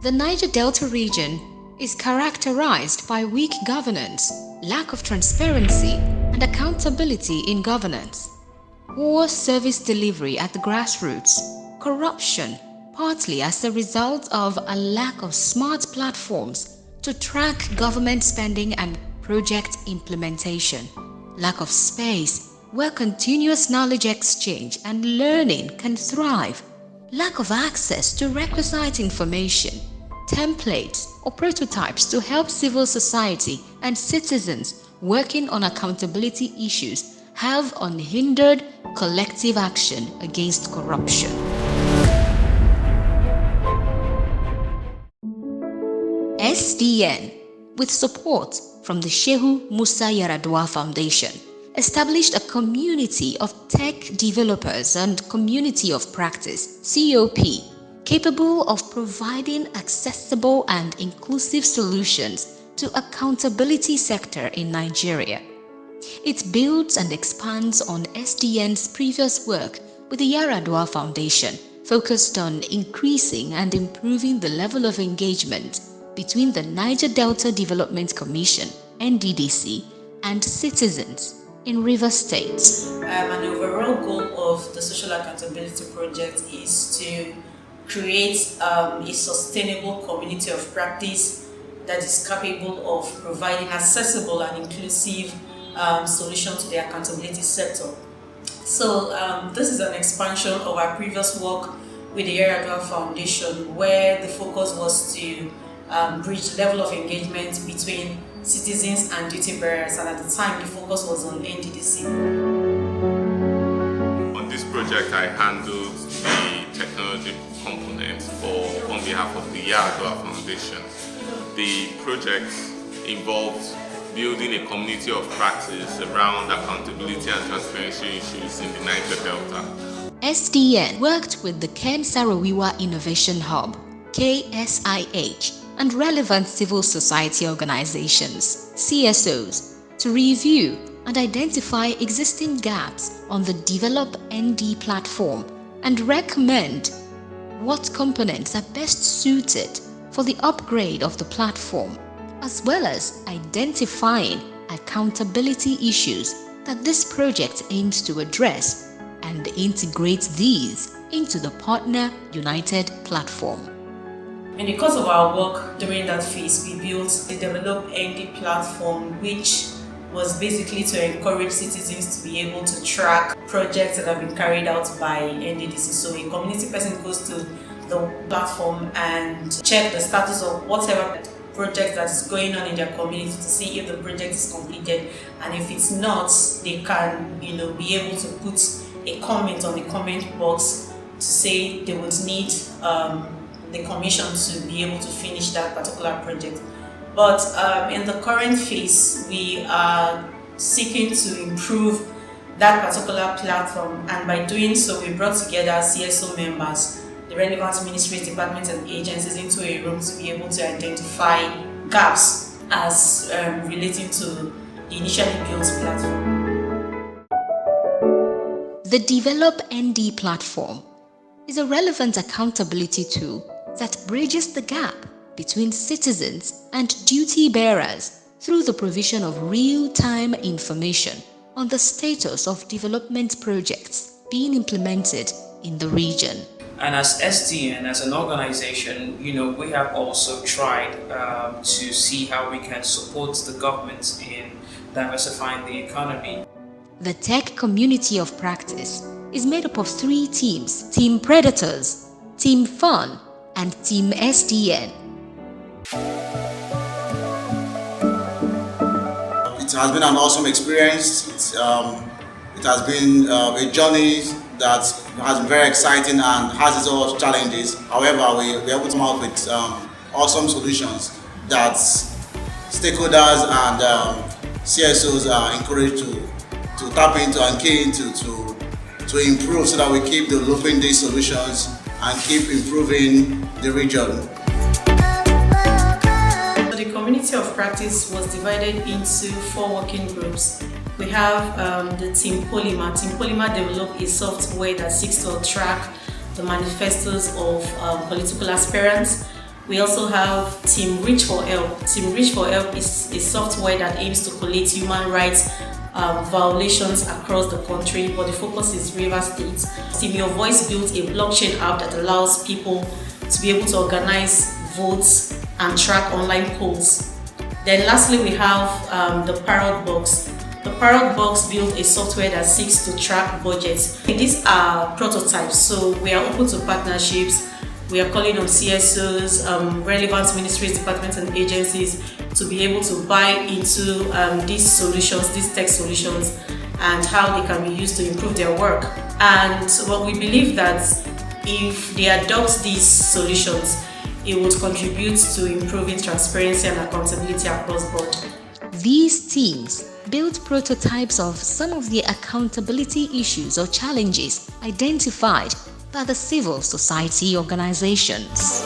The Niger Delta region is characterized by weak governance, lack of transparency, and accountability in governance, poor service delivery at the grassroots, corruption, partly as a result of a lack of smart platforms to track government spending and project implementation, lack of space where continuous knowledge exchange and learning can thrive, lack of access to requisite information, templates or prototypes to help civil society and citizens working on accountability issues have unhindered collective action against corruption. SDN, with support from the Shehu Musa Yaradua Foundation, established a community of tech developers and community of practice (COP) capable of providing accessible and inclusive solutions to accountability sector in Nigeria. It builds and expands on SDN's previous work with the Yaradua Foundation, focused on increasing and improving the level of engagement between the Niger Delta Development Commission (NDDC) and citizens in Rivers State. And the overall goal of the Social Accountability Project is to create a sustainable community of practice that is capable of providing accessible and inclusive solutions to the accountability sector. So this is an expansion of our previous work with the Yaradua Foundation, where the focus was to bridge the level of engagement between citizens and duty bearers, and at the time the focus was on NDDC. On this project I handled the technology component on behalf of the Yaradua Foundation. The project involved building a community of practice around accountability and transparency issues in the Niger Delta. SDN worked with the Ken Saro-Wiwa Innovation Hub, KSIH, and relevant civil society organizations, CSOs, to review and identify existing gaps on the Develop ND platform and recommend what components are best suited for the upgrade of the platform, as well as identifying accountability issues that this project aims to address and integrate these into the Partner United platform. In the course of our work during that phase, we built the Develop ND platform, which was basically to encourage citizens to be able to track projects that have been carried out by NDDC. So a community person goes to the platform and check the status of whatever project that is going on in their community to see if the project is completed, and if it's not, they can be able to put a comment on the comment box to say they would need the commission to be able to finish that particular project. But in the current phase, we are seeking to improve that particular platform, and by doing so, we brought together CSO members, the relevant ministries, departments, and agencies into a room to be able to identify gaps as relating to the initially built platform. The Develop ND platform is a relevant accountability tool that bridges the gap between citizens and duty bearers through the provision of real-time information on the status of development projects being implemented in the region. And as SDN, as an organization, we have also tried to see how we can support the government in diversifying the economy. The tech community of practice is made up of 3 teams: Team Predators, Team Fun, and Team SDN. It has been an awesome experience. It has been a journey that has been very exciting and has its own challenges. However, we were able to come up with awesome solutions that stakeholders and CSOs are encouraged to tap into and key into to improve, so that we keep developing these solutions and keep improving the region. The community of practice was divided into 4 working groups. We have the Team Polymer. Team Polymer developed a software that seeks to track the manifestos of political aspirants. We also have Team Reach for Help. Team Reach for Help is a software that aims to collate human rights violations across the country, but the focus is Rivers State. Team Your Voice built a blockchain app that allows people to be able to organize votes and track online polls. Then lastly, we have the Parrot Box. The Parrot Box built a software that seeks to track budgets. These are prototypes, so we are open to partnerships. We are calling on CSOs, relevant ministries, departments and agencies to be able to buy into these solutions, these tech solutions, and how they can be used to improve their work. And we believe that if they adopt these solutions, it would contribute to improving transparency and accountability across board. These teams built prototypes of some of the accountability issues or challenges identified by the civil society organizations.